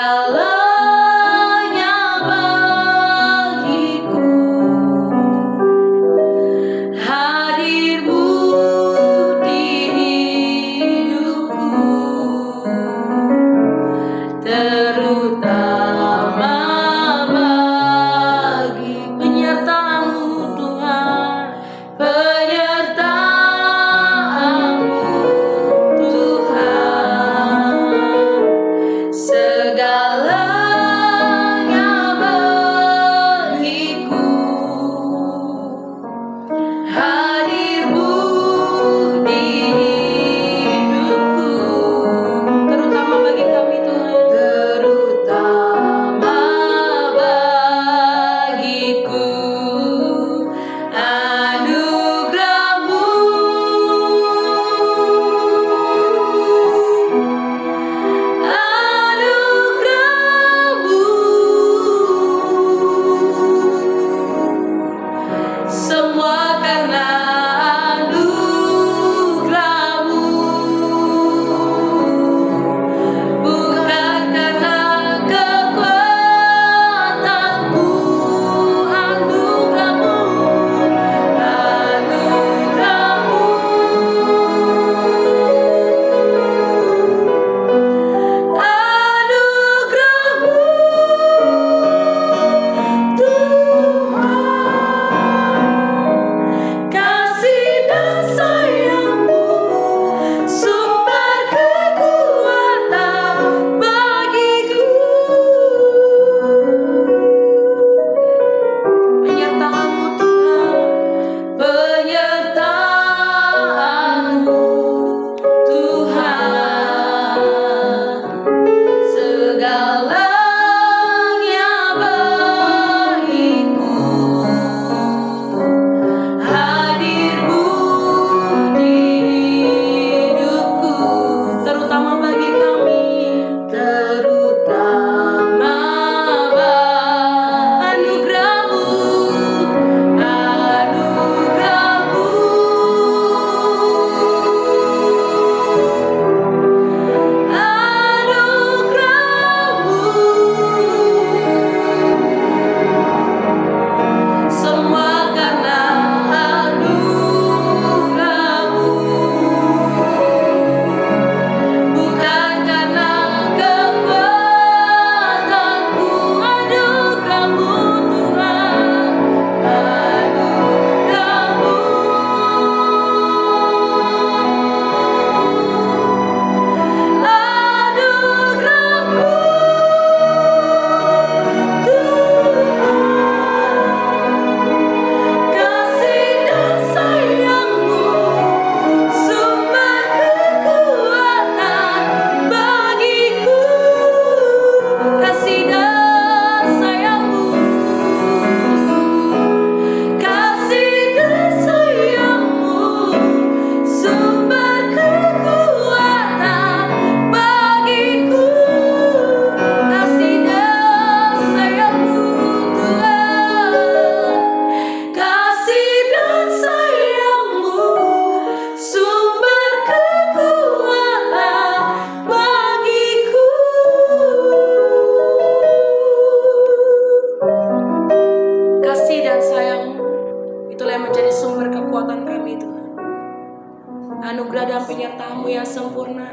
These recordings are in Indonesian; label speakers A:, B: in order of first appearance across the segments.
A: segalanya bagiku. Hadirmu di hidupku, terutama bagi penyertamu Tuhan, penyertamu Tuhan. Segalanya bagiku, hadirmu di hidupku, terutama bagi kami Tuhan, terutama bagiku. Anugerahmu, semua karena anugerahmu, bukan karena kekuatanku. Anugerahmu, anugerahmu, anugerahmu Tuhan. Kasih dan sayangmu, sumber kekuatan bagiku. Penyertaanmu Tuhan, penyertaanmu Tuhan. Segalanya bagiku, hadirmu di hidupku, terutama bagi kami, terutama anugerahmu, anugerahmu, anugerahmu, semua karena anugerahmu, bukan karena kekuatanku. Anugerahmu Tuhan, anugerahmu, anugerahmu Tuhan. Kasih dan sayangmu, sumber kekuatan bagiku. Kasih dan sayangmu, kasih dan sayangmu, sumber kekuatan bagiku. Kasih dan sayangmu Tuhan, kasih dan sayangmu, sumber kekuatan bagiku. Kasih dan sayangmu, itulah yang menjadi sumber kekuatan kami Tuhan. Anugerah dan penyertaanmu yang sempurna,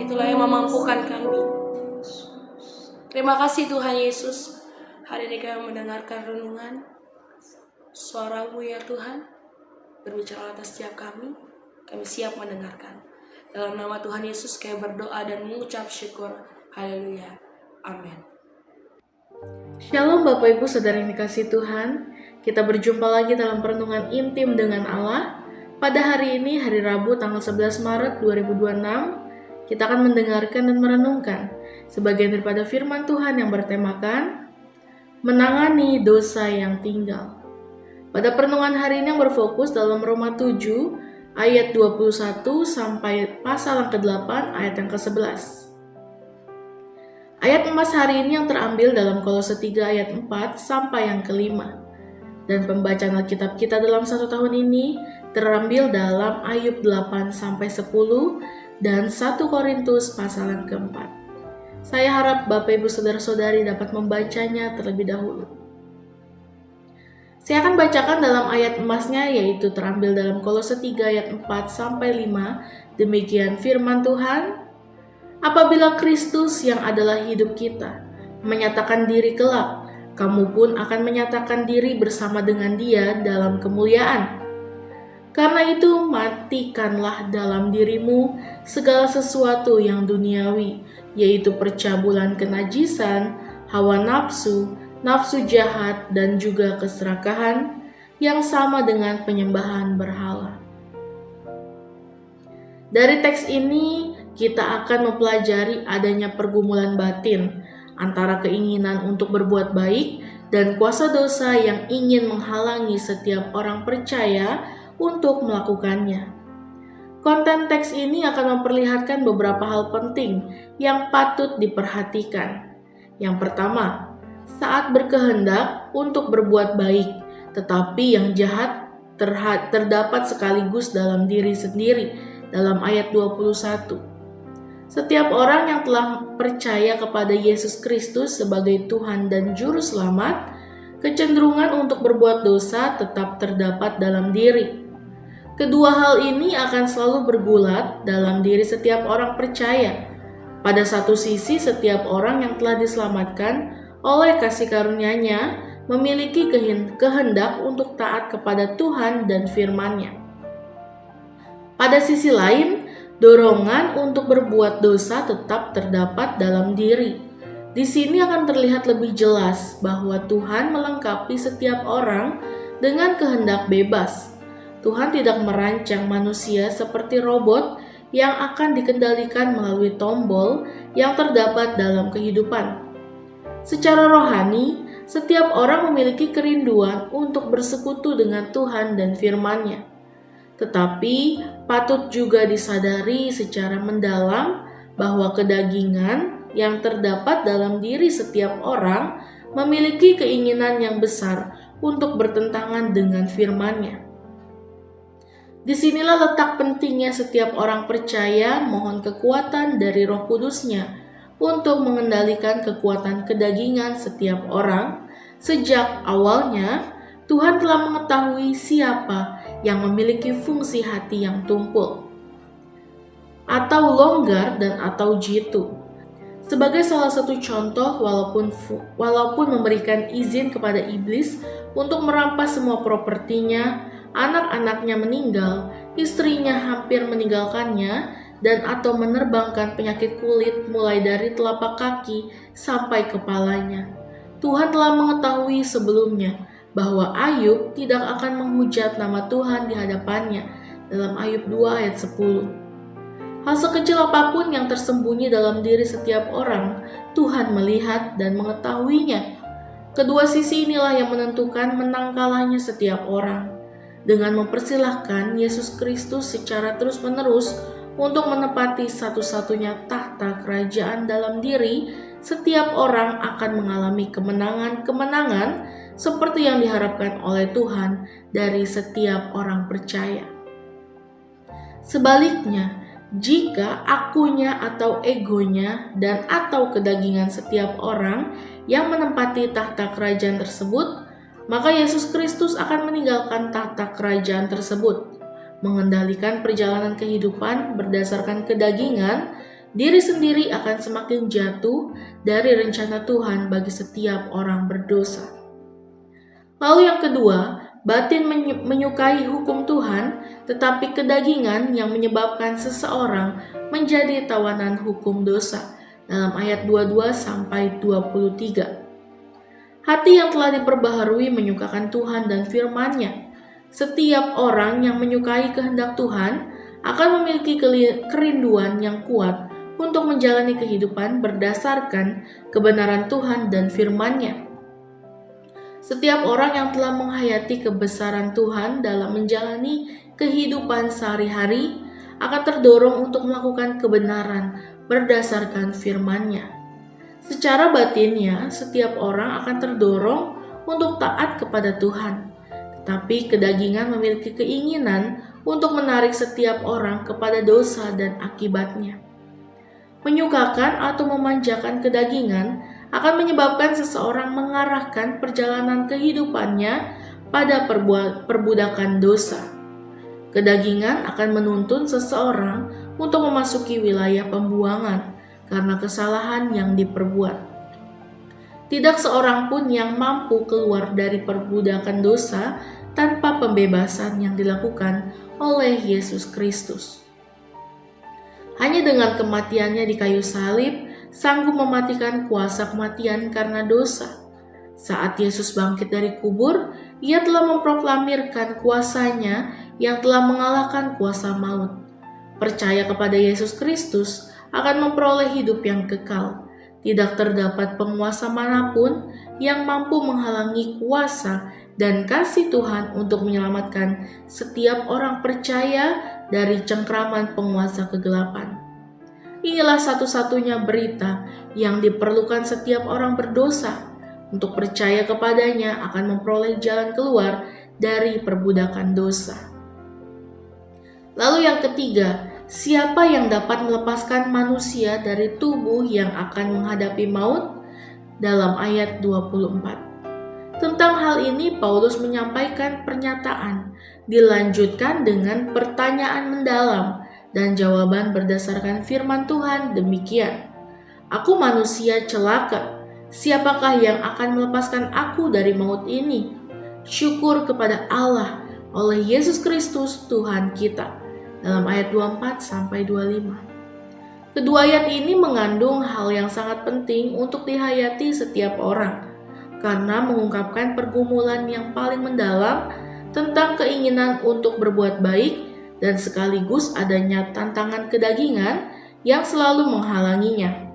A: itulah yang memampukan kami. Terima kasih Tuhan Yesus. Hari ini kami mendengarkan renungan suara-Mu ya Tuhan, berbicara atas setiap kami siap mendengarkan. Dalam nama Tuhan Yesus kami berdoa dan mengucap syukur. Haleluya. Amin.
B: Shalom Bapak Ibu Saudara yang dikasihi Tuhan. Kita berjumpa lagi dalam perenungan intim dengan Allah. Pada hari ini, hari Rabu tanggal 11 Maret 2026, kita akan mendengarkan dan merenungkan sebagian daripada firman Tuhan yang bertemakan menangani dosa yang tinggal. Pada perenungan hari ini yang berfokus dalam Roma 7 ayat 21 sampai pasal yang ke-8 ayat yang ke-11. Ayat emas hari ini yang terambil dalam Kolose 3 ayat 4 sampai yang ke-5. Dan pembacaan Alkitab kita dalam satu tahun ini terambil dalam Ayub 8 sampai 10 dan 1 Korintus pasal yang ke-4. Saya harap Bapak Ibu Saudara-saudari dapat membacanya terlebih dahulu. Saya akan bacakan dalam ayat emasnya, yaitu terambil dalam Kolose 3 ayat 4-5. Demikian firman Tuhan. Apabila Kristus yang adalah hidup kita menyatakan diri kelak, kamu pun akan menyatakan diri bersama dengan Dia dalam kemuliaan. Karena itu, matikanlah dalam dirimu segala sesuatu yang duniawi, yaitu percabulan kenajisan, hawa nafsu, nafsu jahat, dan juga keserakahan yang sama dengan penyembahan berhala. Dari teks ini, kita akan mempelajari adanya pergumulan batin antara keinginan untuk berbuat baik dan kuasa dosa yang ingin menghalangi setiap orang percaya untuk melakukannya. Konten teks ini akan memperlihatkan beberapa hal penting yang patut diperhatikan. Yang pertama, saat berkehendak untuk berbuat baik, tetapi yang jahat terdapat sekaligus dalam diri sendiri, dalam ayat 21. Setiap orang yang telah percaya kepada Yesus Kristus sebagai Tuhan dan Juru Selamat, kecenderungan untuk berbuat dosa tetap terdapat dalam diri. Kedua hal ini akan selalu bergulat dalam diri setiap orang percaya. Pada satu sisi, setiap orang yang telah diselamatkan oleh kasih karunia-Nya memiliki kehendak untuk taat kepada Tuhan dan firman-Nya. Pada sisi lain, dorongan untuk berbuat dosa tetap terdapat dalam diri. Di sini akan terlihat lebih jelas bahwa Tuhan melengkapi setiap orang dengan kehendak bebas. Tuhan tidak merancang manusia seperti robot yang akan dikendalikan melalui tombol yang terdapat dalam kehidupan. Secara rohani, setiap orang memiliki kerinduan untuk bersekutu dengan Tuhan dan firman-Nya. Tetapi patut juga disadari secara mendalam bahwa kedagingan yang terdapat dalam diri setiap orang memiliki keinginan yang besar untuk bertentangan dengan firman-Nya. Disinilah letak pentingnya setiap orang percaya mohon kekuatan dari Roh Kudus-Nya untuk mengendalikan kekuatan kedagingan setiap orang. Sejak awalnya, Tuhan telah mengetahui siapa yang memiliki fungsi hati yang tumpul, atau longgar dan atau jitu. Sebagai salah satu contoh, walaupun memberikan izin kepada iblis untuk merampas semua propertinya, anak-anaknya meninggal, istrinya hampir meninggalkannya, dan atau menerbangkan penyakit kulit mulai dari telapak kaki sampai kepalanya. Tuhan telah mengetahui sebelumnya bahwa Ayub tidak akan menghujat nama Tuhan di hadapannya, dalam Ayub 2 ayat 10. Hal sekecil apapun yang tersembunyi dalam diri setiap orang, Tuhan melihat dan mengetahuinya. Kedua sisi inilah yang menentukan menang kalahnya setiap orang. Dengan mempersilahkan Yesus Kristus secara terus-menerus untuk menepati satu-satunya tahta kerajaan dalam diri, setiap orang akan mengalami kemenangan-kemenangan seperti yang diharapkan oleh Tuhan dari setiap orang percaya. Sebaliknya, jika akunya atau egonya dan atau kedagingan setiap orang yang menempati tahta kerajaan tersebut, maka Yesus Kristus akan meninggalkan tahta kerajaan tersebut, mengendalikan perjalanan kehidupan berdasarkan kedagingan. Diri sendiri akan semakin jatuh dari rencana Tuhan bagi setiap orang berdosa. Lalu yang kedua, batin menyukai hukum Tuhan, tetapi kedagingan yang menyebabkan seseorang menjadi tawanan hukum dosa, dalam ayat 22-23. Hati yang telah diperbaharui menyukakan Tuhan dan firman-Nya. Setiap orang yang menyukai kehendak Tuhan akan memiliki kerinduan yang kuat untuk menjalani kehidupan berdasarkan kebenaran Tuhan dan firman-Nya. Setiap orang yang telah menghayati kebesaran Tuhan dalam menjalani kehidupan sehari-hari akan terdorong untuk melakukan kebenaran berdasarkan firman-Nya. Secara batinnya, setiap orang akan terdorong untuk taat kepada Tuhan. Tetapi kedagingan memiliki keinginan untuk menarik setiap orang kepada dosa dan akibatnya. Menyukakan atau memanjakan kedagingan akan menyebabkan seseorang mengarahkan perjalanan kehidupannya pada perbudakan dosa. Kedagingan akan menuntun seseorang untuk memasuki wilayah pembuangan karena kesalahan yang diperbuat. Tidak seorang pun yang mampu keluar dari perbudakan dosa tanpa pembebasan yang dilakukan oleh Yesus Kristus. Hanya dengan kematiannya di kayu salib, sanggup mematikan kuasa kematian karena dosa. Saat Yesus bangkit dari kubur, Ia telah memproklamirkan kuasanya yang telah mengalahkan kuasa maut. Percaya kepada Yesus Kristus akan memperoleh hidup yang kekal. Tidak terdapat penguasa manapun yang mampu menghalangi kuasa dan kasih Tuhan untuk menyelamatkan setiap orang percaya dari cengkraman penguasa kegelapan. Inilah satu-satunya berita yang diperlukan setiap orang berdosa. Untuk percaya kepadanya akan memperoleh jalan keluar dari perbudakan dosa. Lalu yang ketiga, siapa yang dapat melepaskan manusia dari tubuh yang akan menghadapi maut? Dalam ayat 24. Tentang hal ini Paulus menyampaikan pernyataan, dilanjutkan dengan pertanyaan mendalam dan jawaban berdasarkan firman Tuhan demikian. Aku manusia celaka. Siapakah yang akan melepaskan aku dari maut ini? Syukur kepada Allah oleh Yesus Kristus Tuhan kita. Dalam ayat 24-25. Kedua ayat ini mengandung hal yang sangat penting untuk dihayati setiap orang, karena mengungkapkan pergumulan yang paling mendalam tentang keinginan untuk berbuat baik dan sekaligus adanya tantangan kedagingan yang selalu menghalanginya.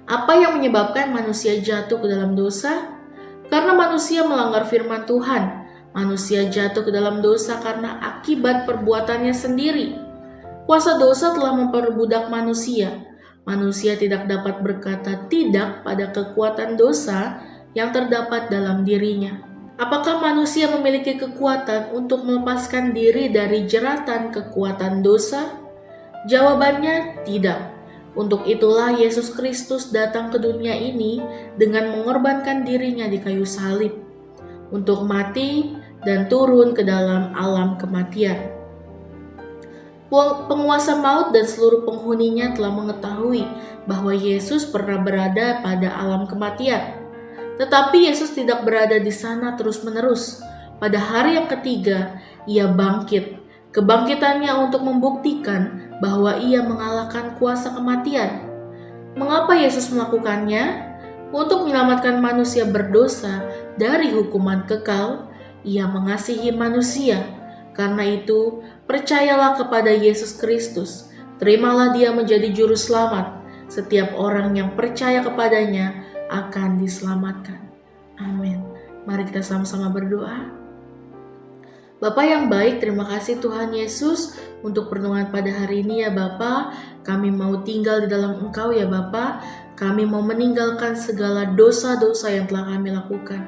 B: Apa yang menyebabkan manusia jatuh ke dalam dosa? Karena manusia melanggar firman Tuhan. Manusia jatuh ke dalam dosa karena akibat perbuatannya sendiri. Kuasa dosa telah memperbudak manusia. Manusia tidak dapat berkata tidak pada kekuatan dosa yang terdapat dalam dirinya. Apakah manusia memiliki kekuatan untuk melepaskan diri dari jeratan kekuatan dosa? Jawabannya tidak. Untuk itulah Yesus Kristus datang ke dunia ini dengan mengorbankan dirinya di kayu salib untuk mati dan turun ke dalam alam kematian. Penguasa maut dan seluruh penghuninya telah mengetahui bahwa Yesus pernah berada pada alam kematian. Tetapi Yesus tidak berada di sana terus-menerus. Pada hari yang ketiga, Ia bangkit. Kebangkitannya untuk membuktikan bahwa Ia mengalahkan kuasa kematian. Mengapa Yesus melakukannya? Untuk menyelamatkan manusia berdosa dari hukuman kekal. Ia mengasihi manusia. Karena itu, percayalah kepada Yesus Kristus. Terimalah Dia menjadi juru selamat. Setiap orang yang percaya kepadanya akan diselamatkan. Amin. Mari kita sama-sama berdoa. Bapa yang baik, terima kasih Tuhan Yesus untuk pertolongan pada hari ini ya Bapa. Kami mau tinggal di dalam Engkau ya Bapa. Kami mau meninggalkan segala dosa-dosa yang telah kami lakukan.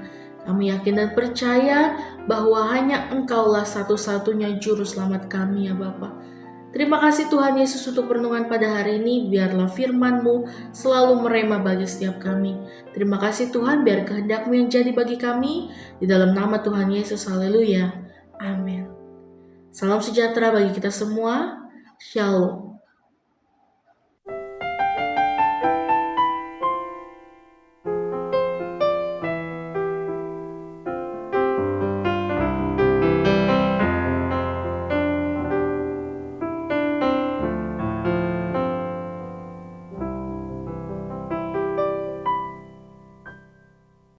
B: Kami yakin dan percaya bahwa hanya Engkaulah satu-satunya juru selamat kami ya Bapa. Terima kasih Tuhan Yesus untuk pertolongan pada hari ini. Biarlah firman-Mu selalu merema bagi setiap kami. Terima kasih Tuhan, biar kehendak-Mu yang jadi bagi kami. Di dalam nama Tuhan Yesus, haleluya. Amin. Salam sejahtera bagi kita semua. Shalom.